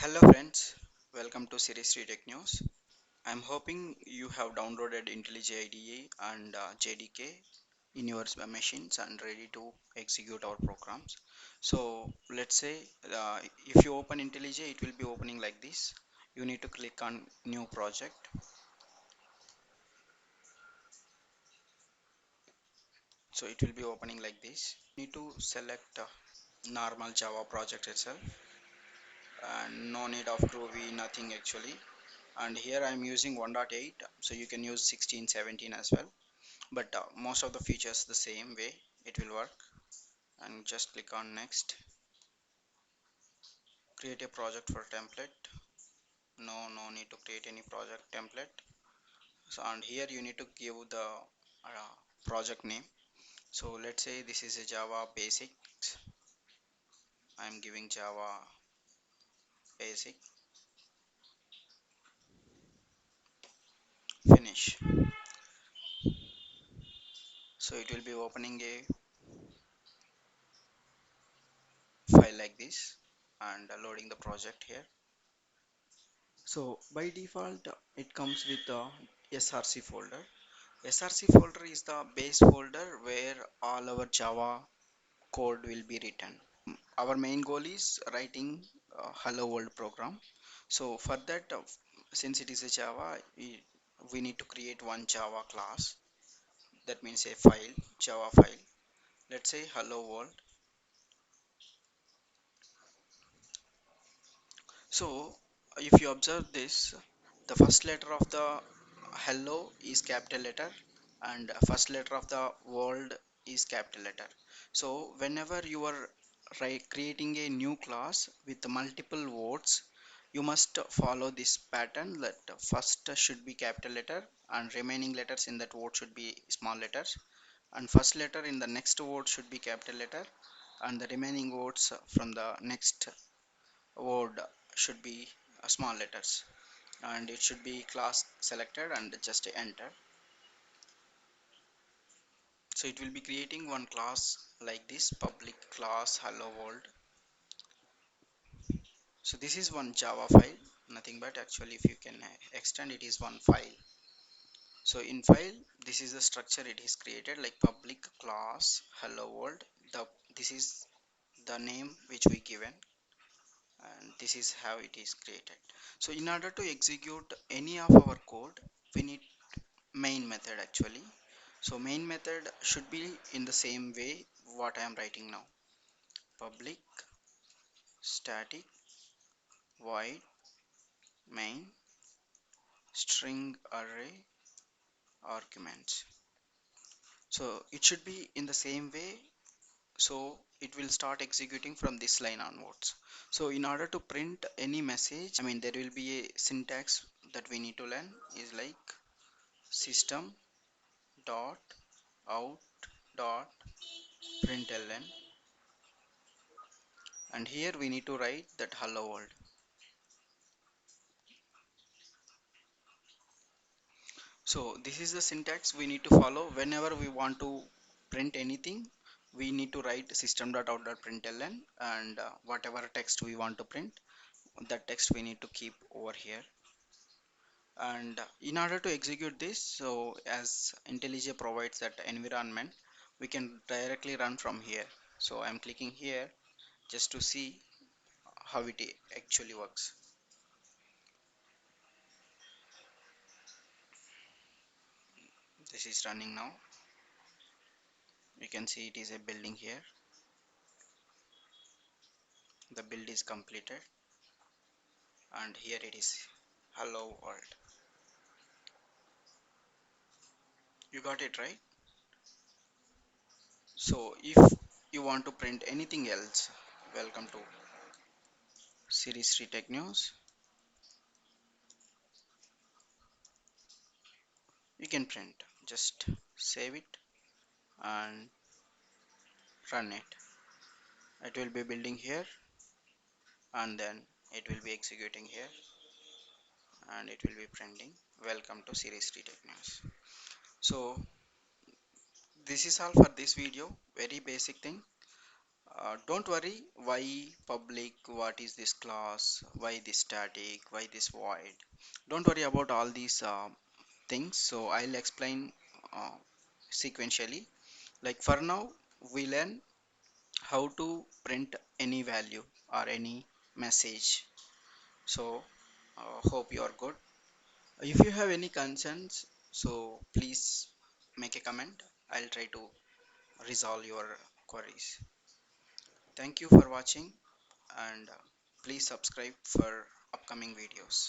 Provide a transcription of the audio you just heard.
Hello friends, welcome to Series 3 Tech News. I'm hoping you have downloaded IntelliJ IDE and JDK in your machines and ready to execute our programs. So let's say if you open IntelliJ, it will be opening like this. You need to click on new project. So it will be opening like this. You need to select normal Java project itself and no need of Groovy, nothing actually. And here I'm using 1.8, so you can use 16, 17 as well. But most of the features the same way it will work. And just click on next. Create a project for template. No need to create any project template. So and here you need to give the project name. So let's say this is a Java basics. I'm giving Java basic. Finish. So it will be opening a file like this and loading the project here. So by default it comes with the src folder. Src folder is the base folder where all our Java code will be written. Our main goal is writing hello world program. So for that, since it is a Java, we need to create one Java class. That means a file, Java file. Let's say hello world. So if you observe this, the first letter of the hello is capital letter and first letter of the world is capital letter. So whenever you are creating a new class with multiple words, you must follow this pattern that first should be capital letter and remaining letters in that word should be small letters, and first letter in the next word should be capital letter and the remaining words from the next word should be small letters, and it should be class selected and just enter. So it will be creating one class like this, public class hello world. So this is one Java file, nothing but actually if you can extend it is one file. So in file, this is the structure it is created like public class hello world. This is the name which we given, and this is how it is created. So in order to execute any of our code, we need main method actually. So main method should be in the same way what I am writing now. Public static void main string array arguments. So it should be in the same way, so it will start executing from this line onwards. So in order to print any message, I mean there will be a syntax that we need to learn is like system dot out dot println, and here we need to write that hello world. So this is the syntax we need to follow whenever we want to print anything. We need to write system.out.println, and whatever text we want to print, that text we need to keep over here. And in order to execute this, so as IntelliJ provides that environment, we can directly run from here. So I'm clicking here just to see how it actually works. This is running now. You can see it is a building here. The build is completed, and here it is hello world. You got it right. So if you want to print anything else, welcome to Series 3 Tech News. You can print, just save it and run it. It will be building here, and then it will be executing here, and it will be printing. Welcome to Series 3 Tech News. So this is all for this video, very basic thing. Don't worry why public, what is this class, why this static, why this void. Don't worry about all these things, so I'll explain uh, sequentially. Like for now we learn how to print any value or any message. So hope you are good. If you have any concerns, so please make a comment. I'll try to resolve your queries. Thank you for watching, and please subscribe for upcoming videos.